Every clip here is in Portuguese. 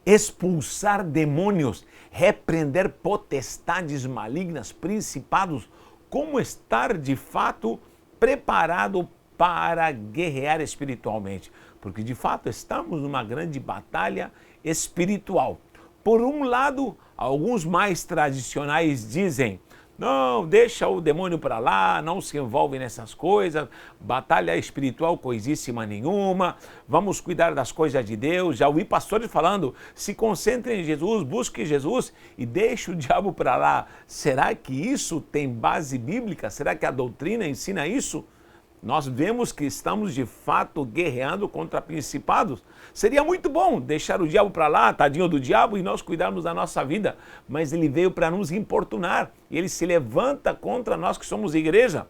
expulsar demônios, repreender potestades malignas, principados, como estar de fato preparado para guerrear espiritualmente. Porque de fato estamos numa grande batalha espiritual. Por um lado, alguns mais tradicionais dizem: não, deixa o demônio para lá, não se envolve nessas coisas, batalha espiritual coisíssima nenhuma, vamos cuidar das coisas de Deus. Já ouvi pastores falando: se concentre em Jesus, busque Jesus e deixe o diabo para lá. Será que isso tem base bíblica? Será que a doutrina ensina isso? Nós vemos que estamos de fato guerreando contra principados. Seria muito bom deixar o diabo para lá, tadinho do diabo, e nós cuidarmos da nossa vida. Mas ele veio para nos importunar. E ele se levanta contra nós que somos igreja.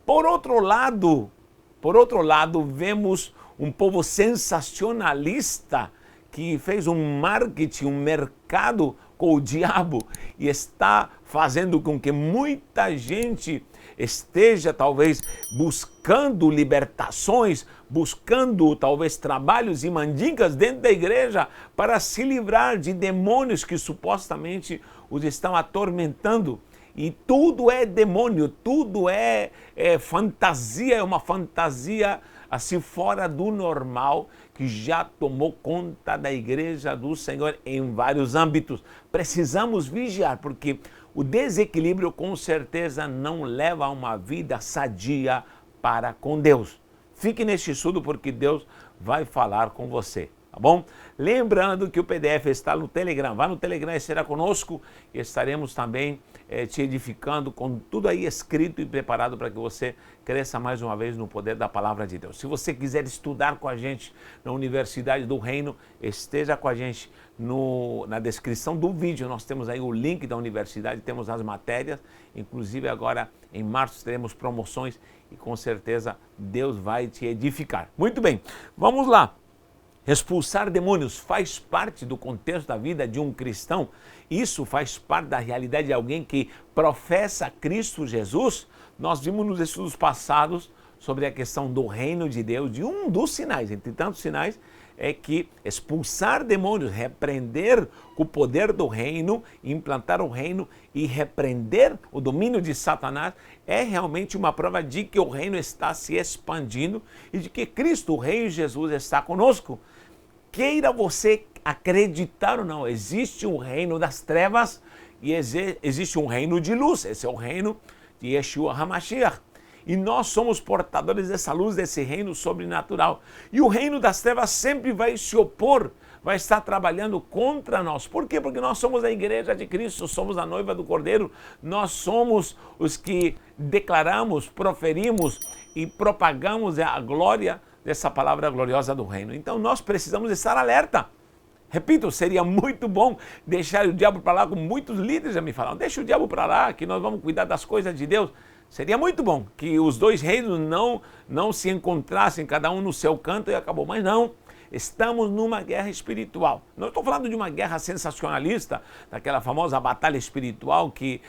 Por outro lado, vemos um povo sensacionalista que fez um marketing, um mercado com o diabo e está fazendo com que muita gente esteja talvez buscando libertações, buscando talvez trabalhos e mandingas dentro da igreja para se livrar de demônios que supostamente os estão atormentando. E tudo é demônio, tudo é fantasia, é uma fantasia assim fora do normal, que já tomou conta da igreja do Senhor em vários âmbitos. Precisamos vigiar, porque o desequilíbrio com certeza não leva a uma vida sadia para com Deus. Fique neste estudo porque Deus vai falar com você, tá bom? Lembrando que o PDF está no Telegram. Vá no Telegram e será conosco. E estaremos também te edificando com tudo aí escrito e preparado para que você cresça mais uma vez no poder da palavra de Deus. Se você quiser estudar com a gente na Universidade do Reino, esteja com a gente na descrição do vídeo. Nós temos aí o link da universidade, temos as matérias. Inclusive agora em março teremos promoções e com certeza Deus vai te edificar. Muito bem, vamos lá. Expulsar demônios faz parte do contexto da vida de um cristão. Isso faz parte da realidade de alguém que professa Cristo Jesus. Nós vimos nos estudos passados sobre a questão do reino de Deus, de um dos sinais, entre tantos sinais, é que expulsar demônios, repreender o poder do reino, implantar o reino e repreender o domínio de Satanás é realmente uma prova de que o reino está se expandindo e de que Cristo, o Rei Jesus, está conosco. Queira você acreditar ou não, existe um reino das trevas e existe um reino de luz. Esse é o reino de Yeshua HaMashiach. E nós somos portadores dessa luz, desse reino sobrenatural. E o reino das trevas sempre vai se opor, vai estar trabalhando contra nós. Por quê? Porque nós somos a igreja de Cristo, somos a noiva do Cordeiro, nós somos os que declaramos, proferimos e propagamos a glória dessa palavra gloriosa do reino. Então nós precisamos estar alerta. Repito, seria muito bom deixar o diabo para lá, como muitos líderes já me falaram. Deixa o diabo para lá, que nós vamos cuidar das coisas de Deus. Seria muito bom que os dois reinos não se encontrassem, cada um no seu canto e acabou. Mas não, estamos numa guerra espiritual. Não estou falando de uma guerra sensacionalista, daquela famosa batalha espiritual que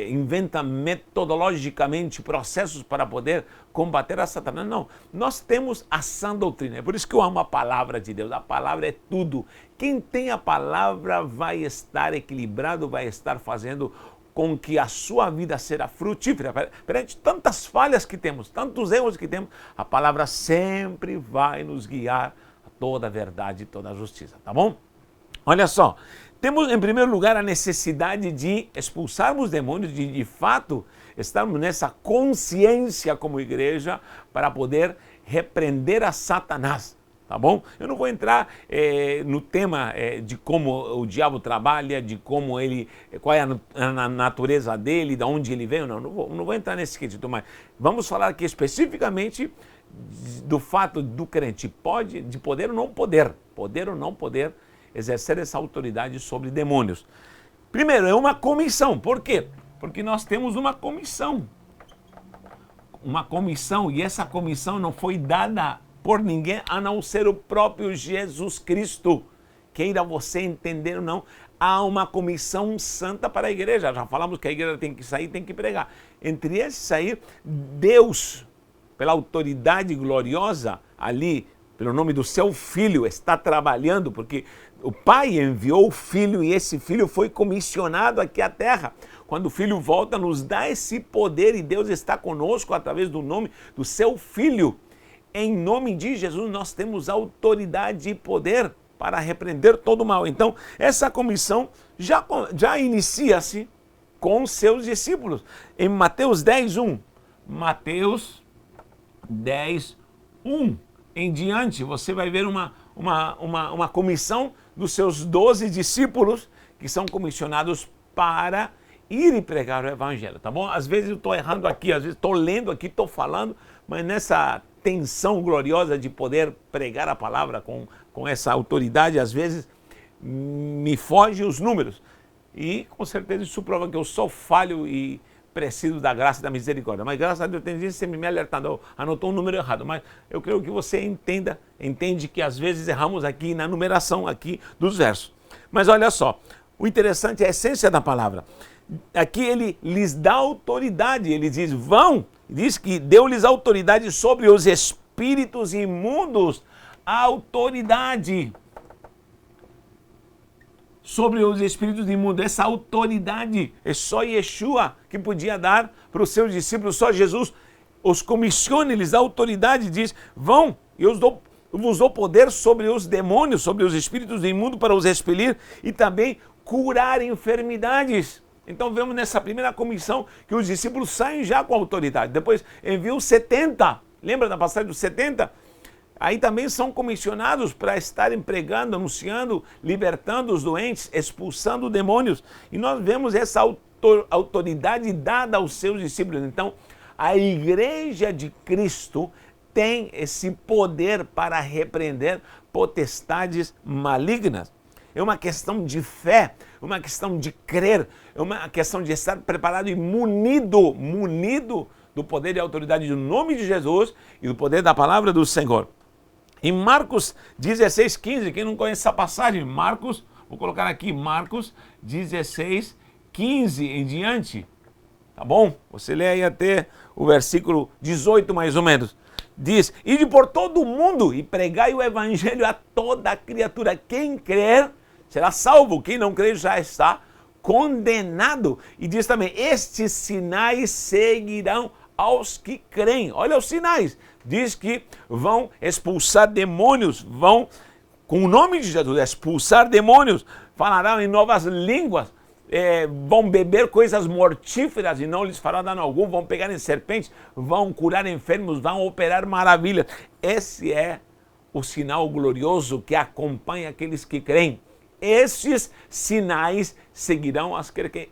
inventa metodologicamente processos para poder combater a Satanás. Não, nós temos a sã doutrina. É por isso que eu amo a palavra de Deus. A palavra é tudo. Quem tem a palavra vai estar equilibrado, vai estar fazendo com que a sua vida será frutífera. Perante tantas falhas que temos, tantos erros que temos, a palavra sempre vai nos guiar a toda a verdade e toda a justiça, tá bom? Olha só, temos em primeiro lugar a necessidade de expulsarmos demônios, de fato estarmos nessa consciência como igreja para poder repreender a Satanás. Tá bom? Eu não vou entrar no tema de como o diabo trabalha, de como ele, qual é a natureza dele, de onde ele veio, não vou entrar nesse quesito, mas vamos falar aqui especificamente do fato do crente de poder ou não poder exercer essa autoridade sobre demônios. Primeiro, é uma comissão. Por quê? Porque nós temos uma comissão, e essa comissão não foi dada por ninguém a não ser o próprio Jesus Cristo. Queira você entender ou não, há uma comissão santa para a igreja. Já falamos que a igreja tem que sair, tem que pregar. Entre esses aí, Deus, pela autoridade gloriosa ali, pelo nome do seu Filho, está trabalhando, porque o Pai enviou o Filho e esse Filho foi comissionado aqui à Terra. Quando o Filho volta, nos dá esse poder e Deus está conosco através do nome do seu Filho. Em nome de Jesus, nós temos autoridade e poder para repreender todo o mal. Então, essa comissão já inicia-se com seus discípulos. Em Mateus 10:1, Mateus 10:1 em diante, você vai ver uma comissão dos seus 12 discípulos que são comissionados para ir e pregar o evangelho, tá bom? Às vezes eu estou errando aqui, às vezes estou lendo aqui, estou falando, mas nessa tensão gloriosa de poder pregar a palavra com essa autoridade, às vezes me fogem os números. E com certeza isso prova que eu sou falho e preciso da graça e da misericórdia. Mas graças a Deus tem gente sempre me alertando, anotou um número errado. Mas eu creio que você entende que às vezes erramos aqui na numeração aqui dos versos. Mas olha só, o interessante é a essência da palavra. Aqui ele lhes dá autoridade, ele diz, vão, diz que deu-lhes autoridade sobre os espíritos imundos, autoridade sobre os espíritos imundos, essa autoridade é só Yeshua que podia dar para os seus discípulos, só Jesus os comissiona, eles dá autoridade, diz, vão, eu vos dou poder sobre os demônios, sobre os espíritos imundos para os expelir e também curar enfermidades. Então vemos nessa primeira comissão que os discípulos saem já com autoridade. Depois enviou 70, lembra da passagem dos 70? Aí também são comissionados para estarem pregando, anunciando, libertando os doentes, expulsando demônios. E nós vemos essa autoridade dada aos seus discípulos. Então a igreja de Cristo tem esse poder para repreender potestades malignas. É uma questão de fé, uma questão de crer, é uma questão de estar preparado e munido do poder e autoridade do nome de Jesus e do poder da palavra do Senhor. Em Marcos 16:15, quem não conhece essa passagem, Marcos, vou colocar aqui, Marcos 16:15 em diante, tá bom? Você lê aí até o versículo 18 mais ou menos. Diz, ide por todo o mundo e pregai o evangelho a toda criatura. Quem crer será salvo, quem não crer já está condenado. E diz também, estes sinais seguirão aos que creem. Olha os sinais. Diz que vão expulsar demônios, vão, com o nome de Jesus, expulsar demônios, falarão em novas línguas, vão beber coisas mortíferas e não lhes fará dano algum, vão pegar em serpentes, vão curar enfermos, vão operar maravilhas. Esse é o sinal glorioso que acompanha aqueles que creem. Esses sinais seguirão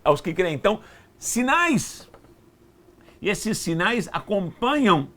aos que creem. Então, sinais. E esses sinais acompanham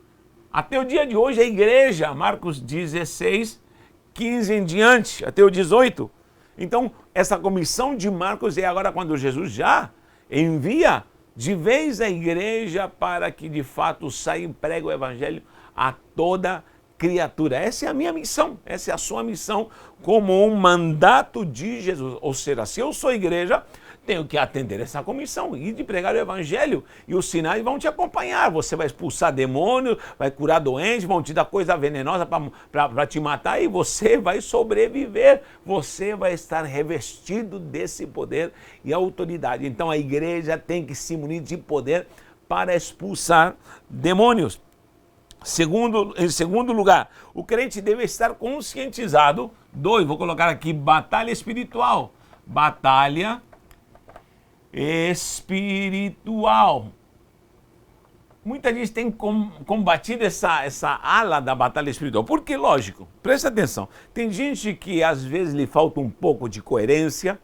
até o dia de hoje a igreja. Marcos 16:15 em diante, até o 18. Então, essa comissão de Marcos é agora quando Jesus já envia de vez a igreja para que de fato saia e pregue o evangelho a toda criatura. Essa é a minha missão, essa é a sua missão como um mandato de Jesus. Ou seja, se eu sou igreja, tenho que atender essa comissão e de pregar o evangelho e os sinais vão te acompanhar. Você vai expulsar demônios, vai curar doentes, vão te dar coisa venenosa para te matar e você vai sobreviver. Você vai estar revestido desse poder e autoridade. Então a igreja tem que se munir de poder para expulsar demônios. Em segundo lugar, o crente deve estar conscientizado. 2, vou colocar aqui, batalha espiritual. Batalha espiritual. Muita gente tem combatido essa ala da batalha espiritual. Porque, lógico, presta atenção, tem gente que às vezes lhe falta um pouco de coerência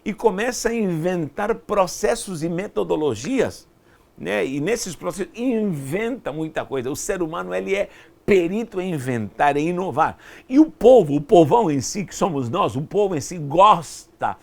e começa a inventar processos e metodologias, né? E nesses processos inventa muita coisa. O ser humano, ele é perito em inventar, em inovar. E o povão em si, que somos nós, o povo em si gosta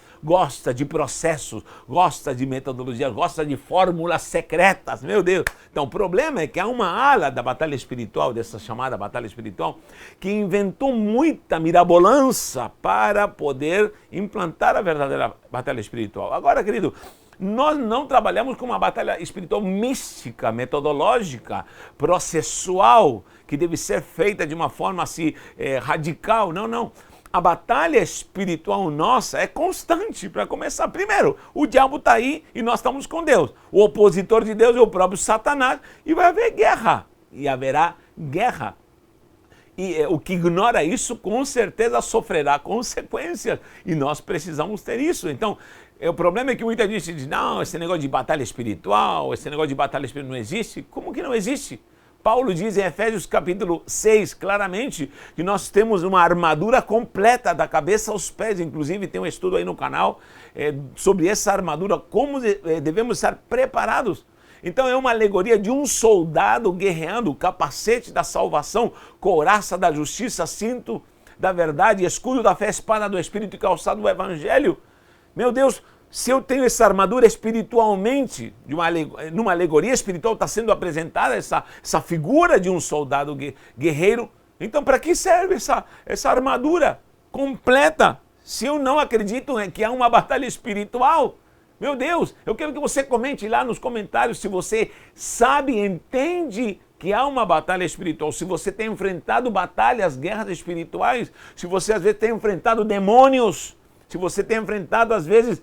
de processos, gosta de metodologia, gosta de fórmulas secretas, meu Deus. Então o problema é que há uma ala da batalha espiritual, dessa chamada batalha espiritual, que inventou muita mirabolança para poder implantar a verdadeira batalha espiritual. Agora, querido, nós não trabalhamos com uma batalha espiritual mística, metodológica, processual, que deve ser feita de uma forma assim, radical. Não. a batalha espiritual nossa é constante. Para começar, primeiro, o diabo está aí e nós estamos com Deus. O opositor de Deus é o próprio Satanás e vai haver guerra. E haverá guerra. E o que ignora isso, com certeza sofrerá consequências. E nós precisamos ter isso. Então, o problema é que muita gente diz, não, esse negócio de batalha espiritual, esse negócio de batalha espiritual não existe. Como que não existe? Paulo diz em Efésios capítulo 6, claramente, que nós temos uma armadura completa da cabeça aos pés. Inclusive tem um estudo aí no canal sobre essa armadura, como devemos estar preparados. Então é uma alegoria de um soldado guerreando, capacete da salvação, couraça da justiça, cinto da verdade, escudo da fé, espada do Espírito e calçado do Evangelho. Meu Deus, se eu tenho essa armadura espiritualmente, numa alegoria espiritual está sendo apresentada essa figura de um soldado guerreiro, então para que serve essa armadura completa? Se eu não acredito que há uma batalha espiritual, meu Deus, eu quero que você comente lá nos comentários se você sabe, entende que há uma batalha espiritual, se você tem enfrentado batalhas, guerras espirituais, se você às vezes tem enfrentado demônios, se você tem enfrentado, às vezes,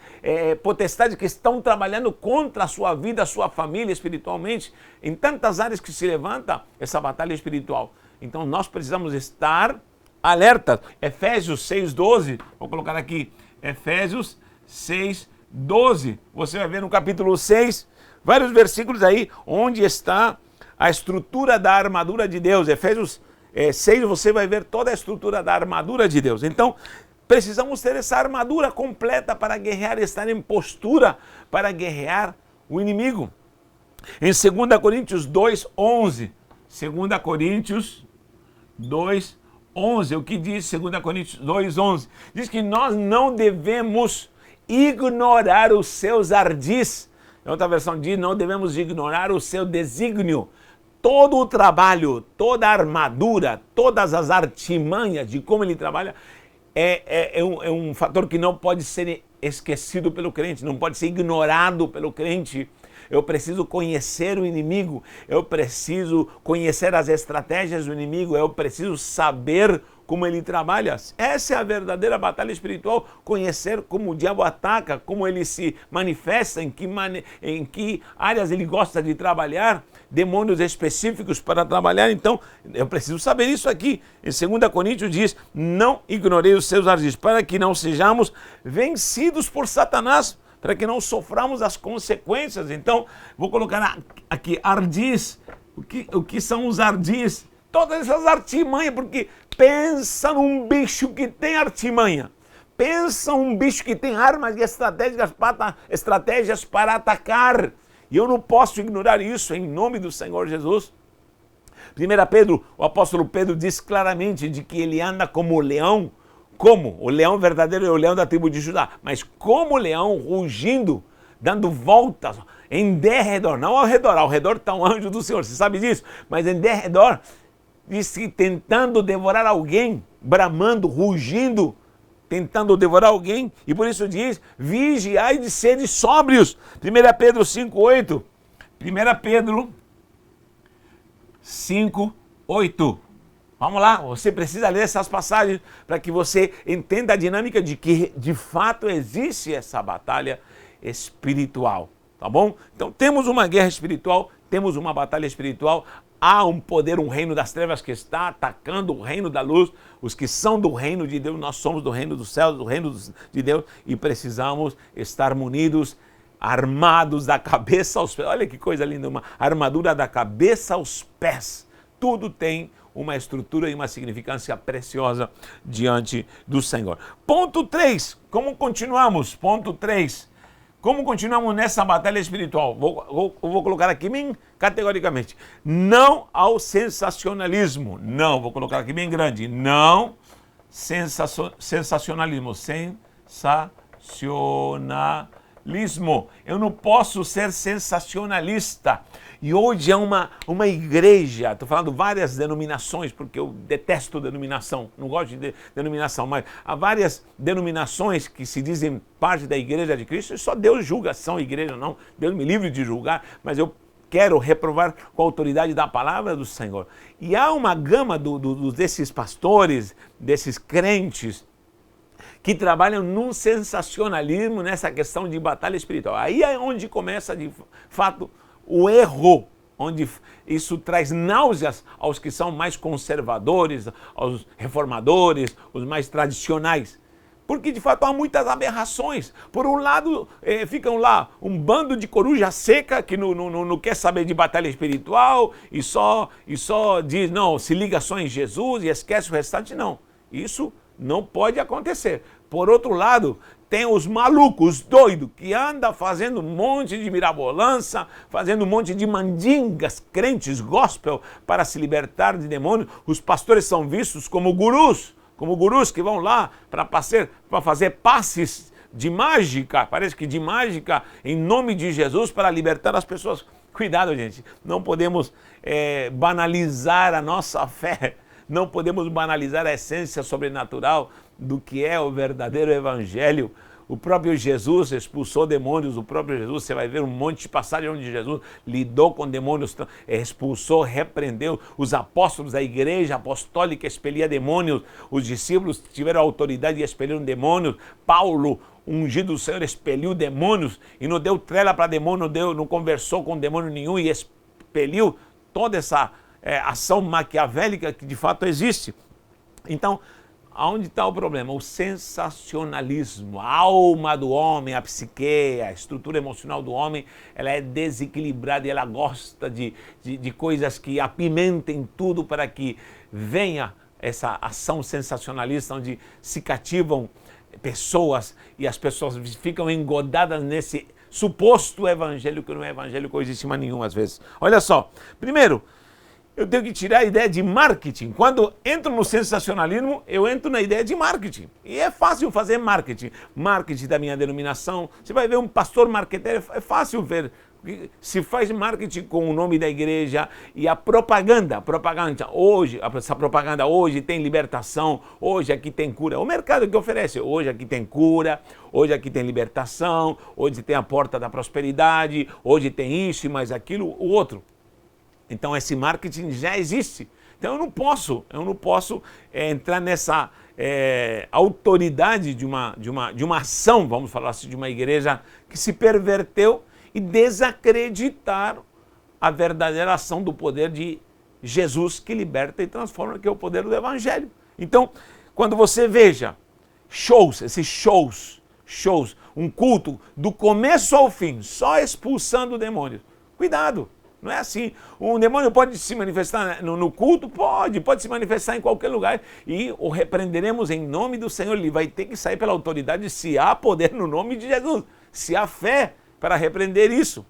potestades que estão trabalhando contra a sua vida, a sua família espiritualmente, em tantas áreas que se levanta essa batalha espiritual. Então, nós precisamos estar alertas. Efésios 6:12, vou colocar aqui, Efésios 6:12. Você vai ver no capítulo 6, vários versículos aí, onde está a estrutura da armadura de Deus. Efésios 6, você vai ver toda a estrutura da armadura de Deus. Então, precisamos ter essa armadura completa para guerrear, estar em postura para guerrear o inimigo. Em 2 Coríntios 2:11, 2 Coríntios 2:11, o que diz 2 Coríntios 2:11? Diz que nós não devemos ignorar os seus ardis. Em outra versão diz, não devemos ignorar o seu desígnio. Todo o trabalho, toda a armadura, todas as artimanhas de como ele trabalha, é um fator que não pode ser esquecido pelo crente, não pode ser ignorado pelo crente. Eu preciso conhecer o inimigo, eu preciso conhecer as estratégias do inimigo, eu preciso saber como ele trabalha. Essa é a verdadeira batalha espiritual, conhecer como o diabo ataca, como ele se manifesta, em que áreas ele gosta de trabalhar, demônios específicos para trabalhar. Então, eu preciso saber isso aqui. Em 2 Coríntios diz, não ignorei os seus ardis, para que não sejamos vencidos por Satanás, para que não soframos as consequências. Então, vou colocar aqui, ardis. O que são os ardis? Todas essas artimanhas, porque pensa num bicho que tem artimanha. Pensa um bicho que tem armas e estratégias para atacar. E eu não posso ignorar isso em nome do Senhor Jesus. 1 Pedro, o apóstolo Pedro diz claramente de que ele anda como leão. Como? O leão verdadeiro é o leão da tribo de Judá. Mas como leão, rugindo, dando voltas em derredor. Não ao redor está um anjo do Senhor, você sabe disso. Mas em derredor, diz que tentando devorar alguém, bramando, rugindo, tentando devorar alguém, e por isso diz, vigiai de seres sóbrios. 1 Pedro 5:8. 1 Pedro 5:8. Vamos lá, você precisa ler essas passagens para que você entenda a dinâmica de que de fato existe essa batalha espiritual, tá bom? Então temos uma guerra espiritual, temos uma batalha espiritual. Há um poder, um reino das trevas que está atacando o reino da luz. Os que são do reino de Deus, nós somos do reino dos céus, do reino de Deus, e precisamos estar munidos, armados da cabeça aos pés. Olha que coisa linda, uma armadura da cabeça aos pés. Tudo tem uma estrutura e uma significância preciosa diante do Senhor. Ponto 3, como continuamos? Ponto 3. Como continuamos nessa batalha espiritual? Vou colocar aqui bem categoricamente. Não ao sensacionalismo. Não, vou colocar aqui bem grande. Não sensacionalismo. Sensacionalismo. Eu não posso ser sensacionalista. E hoje é uma igreja, estou falando várias denominações, porque eu detesto denominação, não gosto de denominação, mas há várias denominações que se dizem parte da igreja de Cristo, e só Deus julga, são igreja ou não, Deus me livre de julgar, mas eu quero reprovar com a autoridade da palavra do Senhor. E há uma gama desses pastores, desses crentes, que trabalham num sensacionalismo nessa questão de batalha espiritual. Aí é onde começa, de fato, o erro, onde isso traz náuseas aos que são mais conservadores, aos reformadores, os mais tradicionais. Porque, de fato, há muitas aberrações. Por um lado, ficam lá um bando de coruja seca que não quer saber de batalha espiritual e só diz, não, se liga só em Jesus e esquece o restante. Não, isso não pode acontecer. Por outro lado, tem os malucos, os doidos, que andam fazendo um monte de mirabolança, fazendo um monte de mandingas, crentes gospel, para se libertar de demônios. Os pastores são vistos como gurus que vão lá para fazer passes de mágica, parece que de mágica, em nome de Jesus, para libertar as pessoas. Cuidado, gente, não podemos banalizar a nossa fé, não podemos banalizar a essência sobrenatural do que é o verdadeiro evangelho. O próprio Jesus expulsou demônios, o próprio Jesus, você vai ver um monte de passagem onde Jesus lidou com demônios, expulsou, repreendeu. Os apóstolos da igreja apostólica expelia demônios, os discípulos tiveram a autoridade de expelir demônios. Paulo, ungido do Senhor, expeliu demônios e não deu trela para demônio, não conversou com demônio nenhum e expeliu toda essa ação maquiavélica que de fato existe. Então, aonde está o problema? O sensacionalismo, a alma do homem, a psique, a estrutura emocional do homem, ela é desequilibrada e ela gosta de coisas que apimentem tudo para que venha essa ação sensacionalista, onde se cativam pessoas e as pessoas ficam engodadas nesse suposto evangelho que não é evangelho coisíssima nenhuma às vezes. Olha só, primeiro, eu tenho que tirar a ideia de marketing. Quando entro no sensacionalismo, eu entro na ideia de marketing. E é fácil fazer marketing. Marketing da minha denominação. Você vai ver um pastor marqueteiro, é fácil ver. Se faz marketing com o nome da igreja e a propaganda hoje, essa propaganda hoje tem libertação, hoje aqui tem cura. O mercado que oferece, hoje aqui tem cura, hoje aqui tem libertação, hoje tem a porta da prosperidade, hoje tem isso e mais aquilo, o outro. Então esse marketing já existe. Então eu não posso entrar nessa autoridade de uma ação, vamos falar assim, de uma igreja que se perverteu e desacreditar a verdadeira ação do poder de Jesus que liberta e transforma, que é o poder do evangelho. Então, quando você veja esses shows, um culto do começo ao fim, só expulsando demônios, cuidado. Não é assim. Um demônio pode se manifestar no culto? Pode se manifestar em qualquer lugar e o repreenderemos em nome do Senhor. Ele vai ter que sair pela autoridade se há poder no nome de Jesus, se há fé para repreender isso,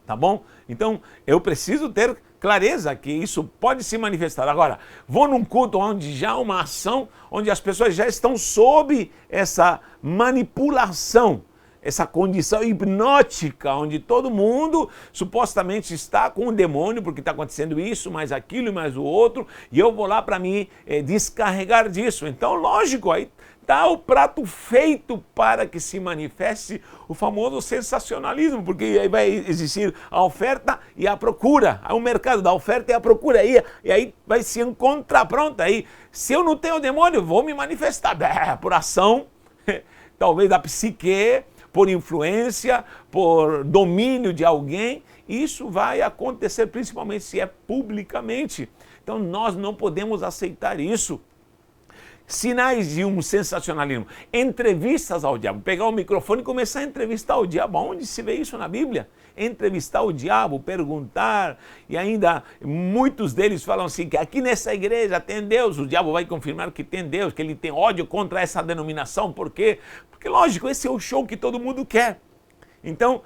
tá bom? Então eu preciso ter clareza que isso pode se manifestar. Agora, vou num culto onde já há uma ação, onde as pessoas já estão sob essa manipulação, essa condição hipnótica, onde todo mundo supostamente está com o demônio, porque está acontecendo isso, mais aquilo e mais o outro, e eu vou lá para me descarregar disso. Então, lógico, aí está o prato feito para que se manifeste o famoso sensacionalismo, porque aí vai existir a oferta e a procura, o mercado da oferta e a procura, e aí vai se encontrar, pronto, aí se eu não tenho o demônio, vou me manifestar, por ação, talvez da psique, por influência, por domínio de alguém, isso vai acontecer principalmente se é publicamente. Então nós não podemos aceitar isso. Sinais de um sensacionalismo, entrevistas ao diabo, pegar o microfone e começar a entrevistar o diabo. Onde se vê isso na Bíblia? Entrevistar o diabo, perguntar, e ainda muitos deles falam assim, que aqui nessa igreja tem Deus, o diabo vai confirmar que tem Deus, que ele tem ódio contra essa denominação, por quê? Porque lógico, esse é o show que todo mundo quer. Então,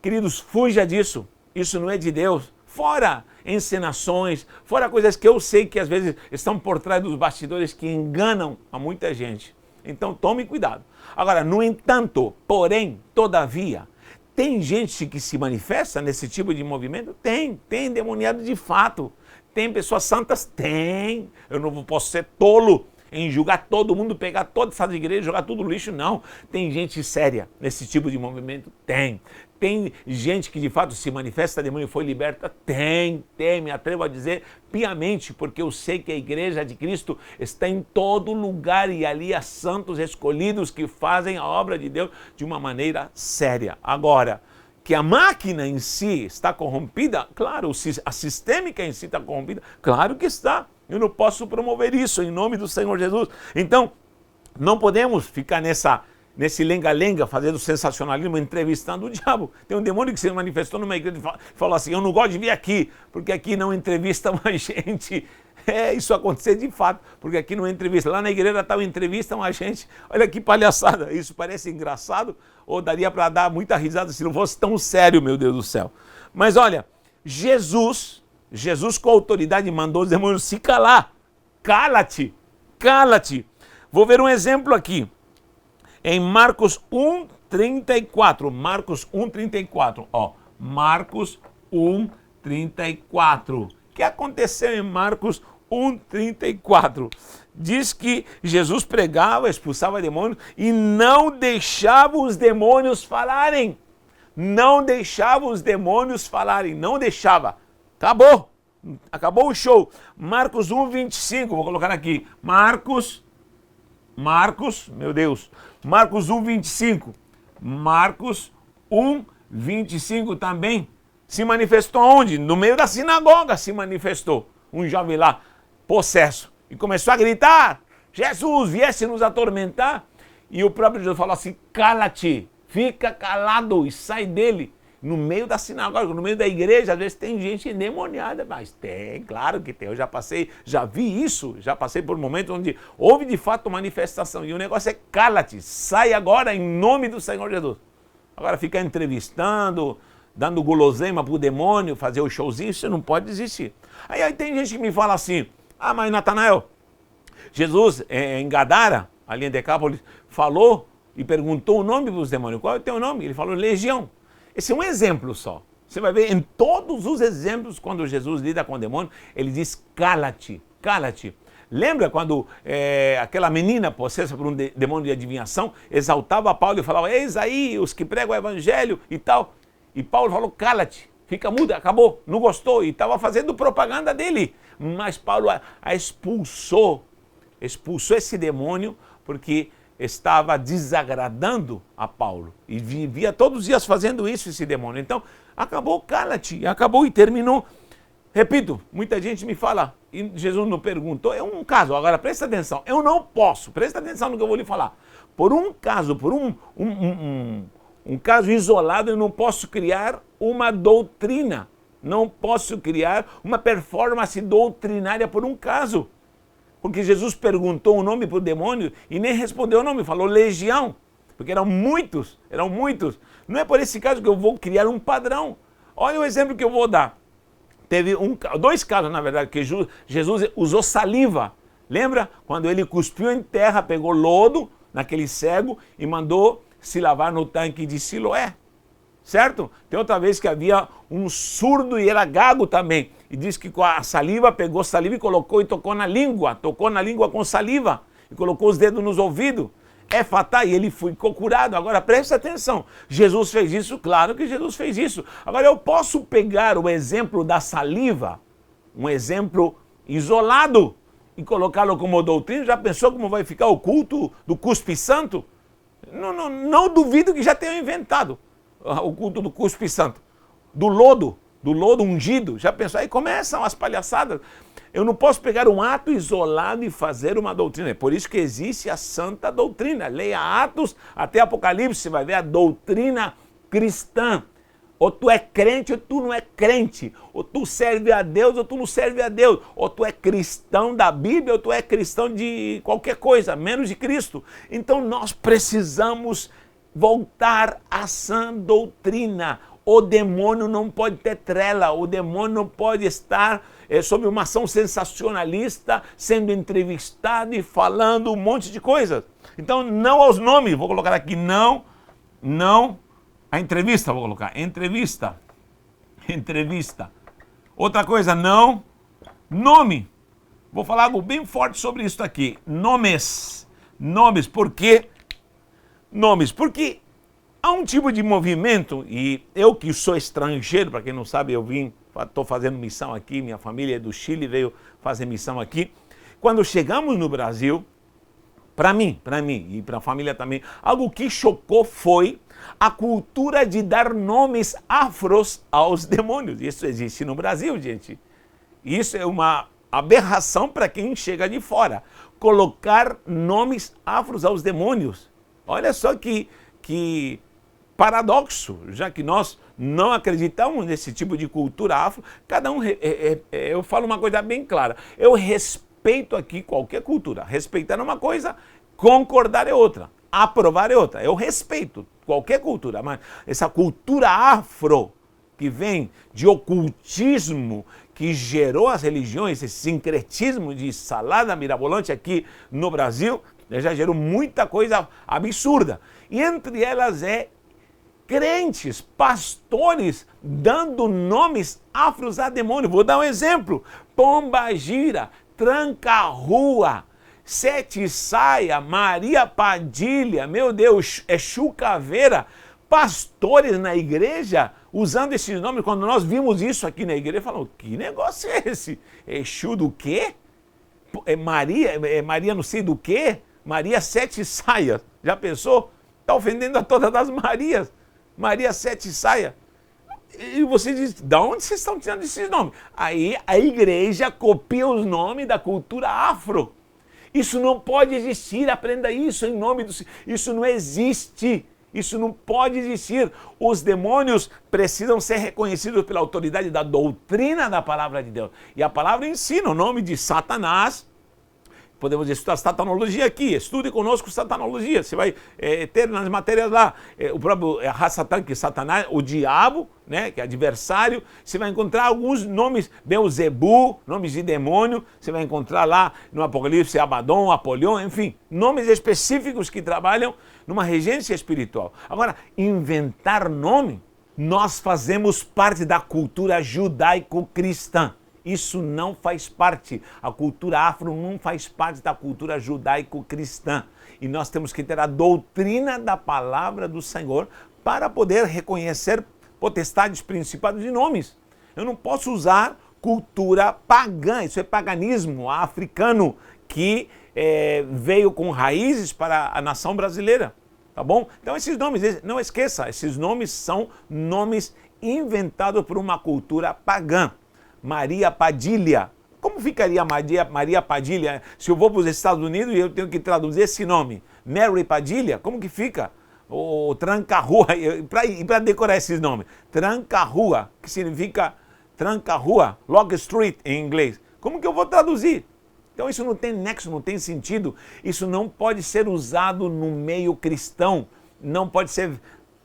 queridos, fuja disso, isso não é de Deus. Fora encenações, fora coisas que eu sei que às vezes estão por trás dos bastidores que enganam a muita gente. Então tome cuidado. Agora, no entanto, porém, todavia, tem gente que se manifesta nesse tipo de movimento? Tem endemoniado de fato. Tem pessoas santas? Tem. Eu não posso ser tolo em julgar todo mundo, pegar toda essa igreja e jogar tudo no lixo, não. Tem gente séria nesse tipo de movimento? Tem tem gente que de fato se manifesta demônio e foi liberta? Tem, me atrevo a dizer piamente, porque eu sei que a igreja de Cristo está em todo lugar e ali há santos escolhidos que fazem a obra de Deus de uma maneira séria. Agora, que a máquina em si está corrompida, claro, a sistêmica em si está corrompida, claro que está. Eu não posso promover isso em nome do Senhor Jesus. Então, não podemos ficar nesse lenga-lenga, fazendo sensacionalismo, entrevistando o diabo. Tem um demônio que se manifestou numa igreja e falou assim, eu não gosto de vir aqui, porque aqui não entrevistam a gente. Isso acontecer de fato, porque aqui não entrevista. Lá na igreja tal entrevistam a gente. Olha que palhaçada, isso parece engraçado, ou daria para dar muita risada se não fosse tão sério, meu Deus do céu. Mas olha, Jesus com autoridade mandou os demônios se calar. Cala-te, cala-te. Vou ver um exemplo aqui. Em Marcos 1:34. Marcos 1:34. Marcos 1:34. O que aconteceu em Marcos 1:34? Diz que Jesus pregava, expulsava demônios e não deixava os demônios falarem. Não deixava os demônios falarem. Não deixava. Acabou. Acabou o show. Marcos 1:25. Vou colocar aqui. Marcos, meu Deus. Marcos 1:25. Marcos 1:25 também. Se manifestou onde? No meio da sinagoga se manifestou. Um jovem lá, possesso. E começou a gritar, Jesus, viesse nos atormentar. E o próprio Jesus falou assim, cala-te, fica calado e sai dele. No meio da sinagoga, no meio da igreja, às vezes tem gente endemoniada, mas tem, claro que tem. Eu já vi isso, já passei por momentos onde houve de fato manifestação. E o negócio é cala-te, sai agora em nome do Senhor Jesus. Agora ficar entrevistando, dando guloseima pro demônio, fazer o showzinho, isso não pode existir. Aí tem gente que me fala assim, mas Natanael, Jesus em Gadara, ali em Decápolis, falou e perguntou o nome para os demônios. Qual é o teu nome? Ele falou Legião. Esse é um exemplo só. Você vai ver em todos os exemplos, quando Jesus lida com o demônio, ele diz, cala-te, cala-te. Lembra quando aquela menina possessa por um demônio de adivinhação, exaltava Paulo e falava, eis aí os que pregam o evangelho e tal. E Paulo falou, cala-te, fica muda, acabou, não gostou. E estava fazendo propaganda dele. Mas Paulo a expulsou esse demônio porque estava desagradando a Paulo. E vivia todos os dias fazendo isso, esse demônio. Então, acabou, cala-te, acabou e terminou. Repito, muita gente me fala, e Jesus não perguntou, é um caso, agora presta atenção, eu não posso, presta atenção no que eu vou lhe falar. Por um caso, um caso isolado, eu não posso criar uma doutrina, não posso criar uma performance doutrinária por um caso. Porque Jesus perguntou o nome para o demônio e nem respondeu o nome, falou legião, porque eram muitos. Não é por esse caso que eu vou criar um padrão. Olha o exemplo que eu vou dar. Teve dois casos, na verdade, que Jesus usou saliva. Lembra? Quando ele cuspiu em terra, pegou lodo naquele cego e mandou se lavar no tanque de Siloé. Certo? Tem outra vez que havia um surdo e era gago também. E diz que com a saliva, pegou saliva e colocou e tocou na língua com saliva. E colocou os dedos nos ouvidos. É fatal, e ele ficou curado. Agora presta atenção, Jesus fez isso? Claro que Jesus fez isso. Agora eu posso pegar o exemplo da saliva, um exemplo isolado, e colocá-lo como doutrina? Já pensou como vai ficar o culto do cuspe santo? Não duvido que já tenham inventado o culto do cuspe santo, do lodo ungido. Já pensou? Aí começam as palhaçadas. Eu não posso pegar um ato isolado e fazer uma doutrina. É por isso que existe a santa doutrina. Leia Atos até Apocalipse, você vai ver a doutrina cristã. Ou tu é crente ou tu não é crente. Ou tu serve a Deus ou tu não serve a Deus. Ou tu é cristão da Bíblia ou tu é cristão de qualquer coisa, menos de Cristo. Então nós precisamos voltar à sã doutrina. O demônio não pode ter trela, o demônio não pode estar sob uma ação sensacionalista, sendo entrevistado e falando um monte de coisas. Então, não aos nomes, vou colocar aqui, não, a entrevista, vou colocar, entrevista. Outra coisa, não, nome. Vou falar algo bem forte sobre isso aqui, nomes, por quê? Nomes, porque Há um tipo de movimento, e eu que sou estrangeiro, para quem não sabe, estou fazendo missão aqui, minha família é do Chile, veio fazer missão aqui. Quando chegamos no Brasil, para mim e para a família também, algo que chocou foi a cultura de dar nomes afros aos demônios. Isso existe no Brasil, gente. Isso é uma aberração para quem chega de fora. Colocar nomes afros aos demônios. Olha só que paradoxo, já que nós não acreditamos nesse tipo de cultura afro, cada um, eu falo uma coisa bem clara, eu respeito aqui qualquer cultura, respeitar é uma coisa, concordar é outra, aprovar é outra, eu respeito qualquer cultura, mas essa cultura afro, que vem de ocultismo, que gerou as religiões, esse sincretismo de salada mirabolante aqui no Brasil, já gerou muita coisa absurda, e entre elas crentes, pastores, dando nomes afros a demônio. Vou dar um exemplo: Pombagira, Tranca-Rua, Sete Saia, Maria Padilha, meu Deus, Chucaveira. Pastores na igreja usando esses nomes. Quando nós vimos isso aqui na igreja, falamos, que negócio é esse? Exu do quê? Maria não sei do quê? Maria Sete Saias. Já pensou? Está ofendendo a todas as Marias. Maria Sete Saia. E você diz, de onde vocês estão tirando esses nomes? Aí a igreja copia os nomes da cultura afro. Isso não pode existir, aprenda isso em nome do Senhor. Isso não existe, isso não pode existir. Os demônios precisam ser reconhecidos pela autoridade da doutrina da palavra de Deus. E a palavra ensina o nome de Satanás. Podemos estudar satanologia aqui, estude conosco satanologia, você vai ter nas matérias lá, o próprio Hasatan, que é Satanás, o diabo, né, que é adversário, você vai encontrar alguns nomes, Beuzebu, nomes de demônio, você vai encontrar lá no Apocalipse, Abaddon, Apolion, enfim, nomes específicos que trabalham numa regência espiritual. Agora, inventar nome, nós fazemos parte da cultura judaico-cristã. Isso não faz parte, a cultura afro não faz parte da cultura judaico-cristã. E nós temos que ter a doutrina da palavra do Senhor para poder reconhecer potestades, principados e nomes. Eu não posso usar cultura pagã, isso é paganismo africano que veio com raízes para a nação brasileira, tá bom? Então esses nomes, não esqueça, esses nomes são nomes inventados por uma cultura pagã. Maria Padilha. Como ficaria Maria Padilha se eu vou para os Estados Unidos e eu tenho que traduzir esse nome? Mary Padilha? Como que fica? O Tranca-Rua, para decorar esses nomes. Tranca-Rua, que significa Tranca-Rua, Log Street em inglês. Como que eu vou traduzir? Então isso não tem nexo, não tem sentido. Isso não pode ser usado no meio cristão. Não pode ser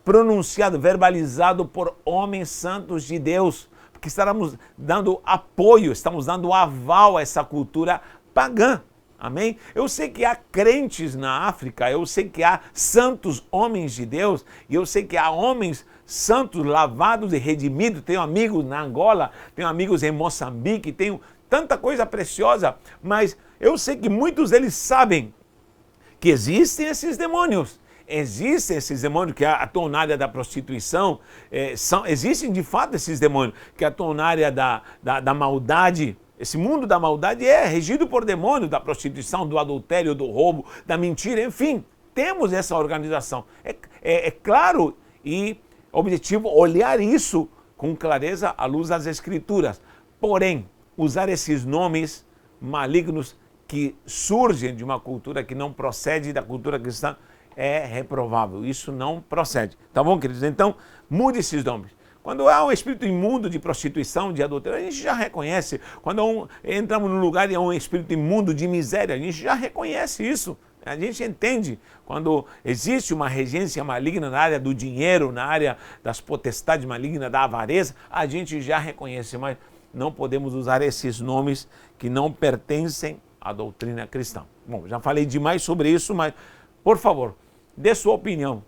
pronunciado, verbalizado por homens santos de Deus. Que estaremos dando apoio, estamos dando aval a essa cultura pagã, amém? Eu sei que há crentes na África, eu sei que há santos homens de Deus, e eu sei que há homens santos lavados e redimidos, tenho amigos na Angola, tenho amigos em Moçambique, tenho tanta coisa preciosa, mas eu sei que muitos deles sabem que existem esses demônios. Existem esses demônios que atuam na área da prostituição, existem de fato esses demônios que atuam na área da maldade. Esse mundo da maldade é regido por demônios, da prostituição, do adultério, do roubo, da mentira, enfim. Temos essa organização. É claro e objetivo olhar isso com clareza à luz das Escrituras. Porém, usar esses nomes malignos que surgem de uma cultura que não procede da cultura cristã é reprovável, isso não procede. Tá bom, queridos? Então, mude esses nomes. Quando há um espírito imundo de prostituição, de adultério, a gente já reconhece. Quando entramos num lugar e há um espírito imundo de miséria, a gente já reconhece isso. A gente entende. Quando existe uma regência maligna na área do dinheiro, na área das potestades malignas, da avareza, a gente já reconhece, mas não podemos usar esses nomes que não pertencem à doutrina cristã. Bom, já falei demais sobre isso, mas, por favor, dê sua opinião,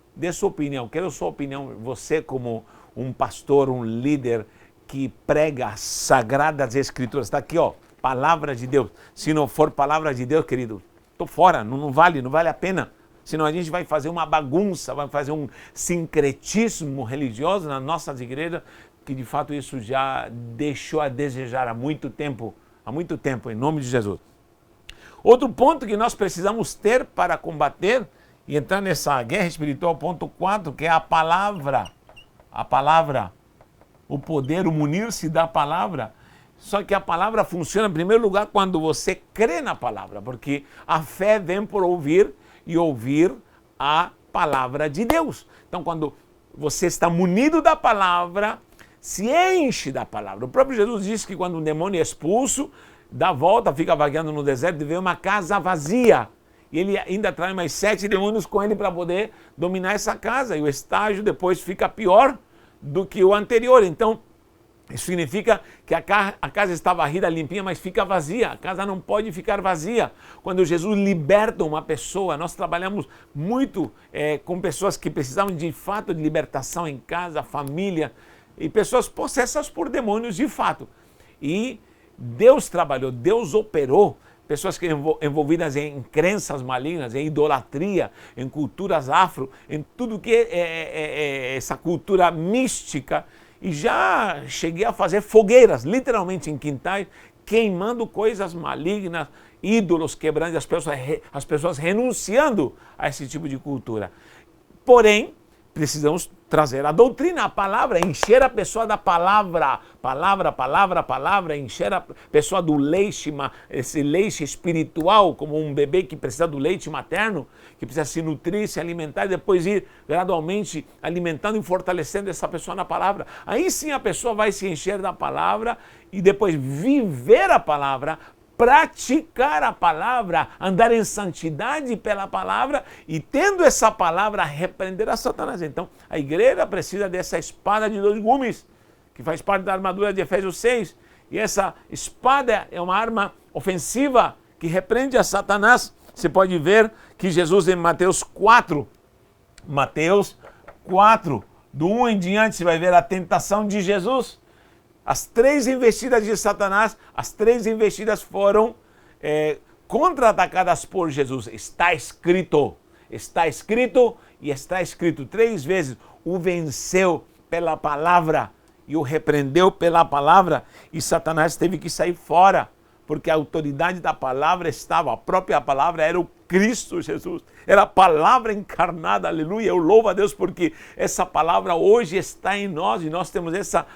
quero sua opinião, você como um pastor, um líder que prega as sagradas escrituras, está aqui, ó, palavra de Deus. Se não for palavra de Deus, querido, estou fora, não vale a pena. Senão a gente vai fazer uma bagunça, vai fazer um sincretismo religioso nas nossas igrejas, que de fato isso já deixou a desejar há muito tempo, em nome de Jesus. Outro ponto que nós precisamos ter para combater e entrar nessa guerra espiritual, ponto 4, que é a palavra, o poder, o munir-se da palavra. Só que a palavra funciona em primeiro lugar quando você crê na palavra, porque a fé vem por ouvir e ouvir a palavra de Deus. Então, quando você está munido da palavra, se enche da palavra. O próprio Jesus disse que quando um demônio é expulso, dá volta, fica vagueando no deserto e vê uma casa vazia. E ele ainda traz mais 7 demônios com ele para poder dominar essa casa. E o estágio depois fica pior do que o anterior. Então, isso significa que a casa está varrida, limpinha, mas fica vazia. A casa não pode ficar vazia. Quando Jesus liberta uma pessoa, nós trabalhamos muito com pessoas que precisavam de fato de libertação em casa, família, e pessoas possessas por demônios de fato. E Deus trabalhou, Deus operou. Pessoas que envolvidas em crenças malignas, em idolatria, em culturas afro, em tudo que é essa cultura mística. E já cheguei a fazer fogueiras, literalmente em quintais, queimando coisas malignas, ídolos quebrando, as pessoas renunciando a esse tipo de cultura. Porém, precisamos trazer a doutrina, a palavra, encher a pessoa da palavra, encher a pessoa do leite, esse leite espiritual, como um bebê que precisa do leite materno, que precisa se nutrir, se alimentar e depois ir gradualmente alimentando e fortalecendo essa pessoa na palavra. Aí sim a pessoa vai se encher da palavra e depois viver a palavra, praticar a palavra, andar em santidade pela palavra e tendo essa palavra repreender a Satanás. Então, a igreja precisa dessa espada de 2 gumes, que faz parte da armadura de Efésios 6. E essa espada é uma arma ofensiva que repreende a Satanás. Você pode ver que Jesus em Mateus 4, do 1 em diante, você vai ver a tentação de Jesus. As 3 investidas de Satanás, as 3 investidas foram contra-atacadas por Jesus. Está escrito e está escrito 3 vezes. O venceu pela palavra e o repreendeu pela palavra e Satanás teve que sair fora, porque a autoridade da palavra estava, a própria palavra era o Cristo Jesus, era a palavra encarnada, aleluia. Eu louvo a Deus porque essa palavra hoje está em nós e nós temos essa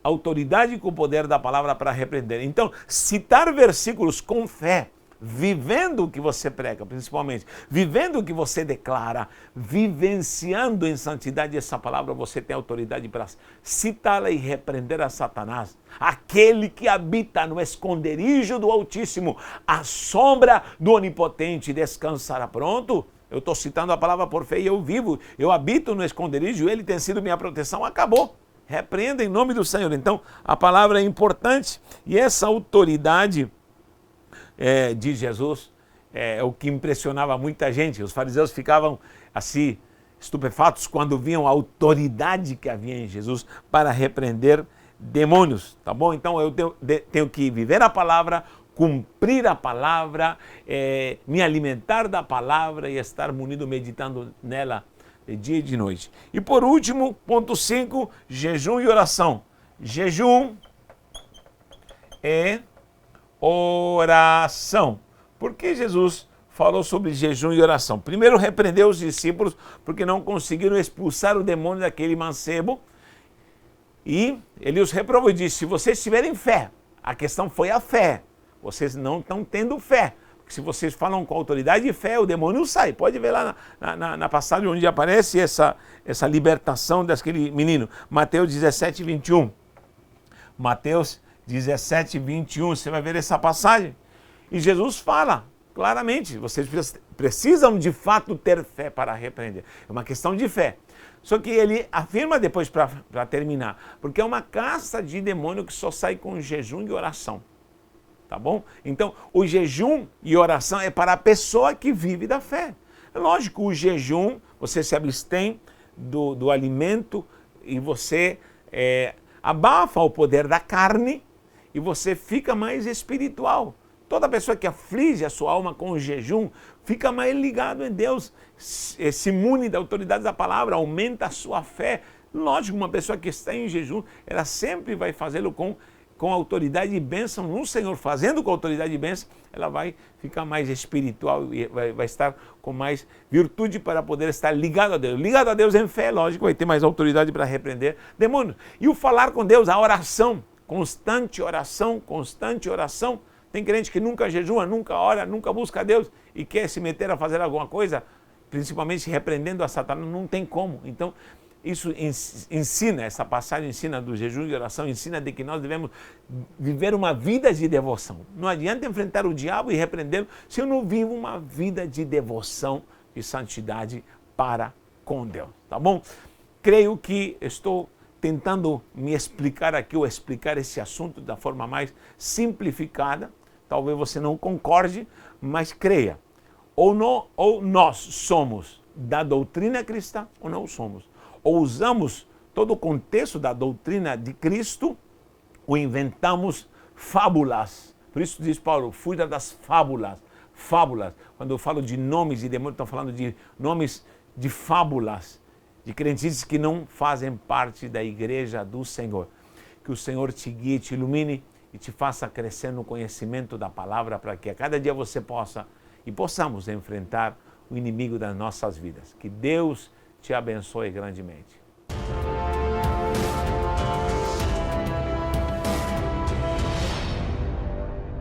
autoridade com o poder da palavra para repreender. Então, citar versículos com fé, vivendo o que você prega, principalmente, vivendo o que você declara, vivenciando em santidade essa palavra, você tem autoridade para citá-la e repreender a Satanás. Aquele que habita no esconderijo do Altíssimo, à sombra do Onipotente, descansará. Pronto? Eu estou citando a palavra por fé e eu vivo, eu habito no esconderijo, ele tem sido minha proteção, acabou. Repreenda em nome do Senhor. Então, a palavra é importante e essa autoridade de Jesus é o que impressionava muita gente. Os fariseus ficavam assim, estupefatos quando viam a autoridade que havia em Jesus para repreender demônios, tá bom? Então, eu tenho que viver a palavra, cumprir a palavra, me alimentar da palavra e estar munido meditando nela de dia e de noite. E por último, ponto 5, jejum e oração. Jejum e oração. Por que Jesus falou sobre jejum e oração? Primeiro, repreendeu os discípulos porque não conseguiram expulsar o demônio daquele mancebo. E ele os reprovou e disse, se vocês tiverem fé, a questão foi a fé. Vocês não estão tendo fé. Se vocês falam com autoridade e fé, o demônio sai. Pode ver lá na passagem onde aparece essa libertação daquele menino. Mateus 17, 21. Mateus 17, 21. Você vai ver essa passagem. E Jesus fala claramente, vocês precisam de fato ter fé para repreender. É uma questão de fé. Só que ele afirma depois para terminar, porque é uma casta de demônio que só sai com jejum e oração. Tá bom? Então, o jejum e oração é para a pessoa que vive da fé. É lógico, o jejum, você se abstém do alimento e você abafa o poder da carne e você fica mais espiritual. Toda pessoa que aflige a sua alma com o jejum fica mais ligado em Deus, se imune da autoridade da palavra, aumenta a sua fé. Lógico, uma pessoa que está em jejum, ela sempre vai fazê-lo com autoridade e bênção no Senhor. Fazendo com autoridade e bênção, ela vai ficar mais espiritual e vai estar com mais virtude para poder estar ligado a Deus. Ligado a Deus em fé, lógico, vai ter mais autoridade para repreender demônios. E o falar com Deus, a oração, constante oração, constante oração. Tem crente que nunca jejua, nunca ora, nunca busca a Deus e quer se meter a fazer alguma coisa, principalmente repreendendo a Satanás, não tem como. Então, isso ensina, essa passagem ensina do jejum e oração, ensina de que nós devemos viver uma vida de devoção. Não adianta enfrentar o diabo e repreendê-lo se eu não vivo uma vida de devoção, de santidade para com Deus, tá bom? Creio que estou tentando me explicar aqui, ou explicar esse assunto da forma mais simplificada. Talvez você não concorde, mas creia. Ou nós somos da doutrina cristã, ou não somos. Ou usamos todo o contexto da doutrina de Cristo, ou inventamos fábulas. Por isso diz Paulo, fuja das fábulas. Fábulas. Quando eu falo de nomes de demônios, estou falando de nomes de fábulas, de crentes que não fazem parte da igreja do Senhor. Que o Senhor te guie, te ilumine e te faça crescer no conhecimento da palavra, para que a cada dia você possamos enfrentar o inimigo das nossas vidas. Que Deus te abençoe grandemente.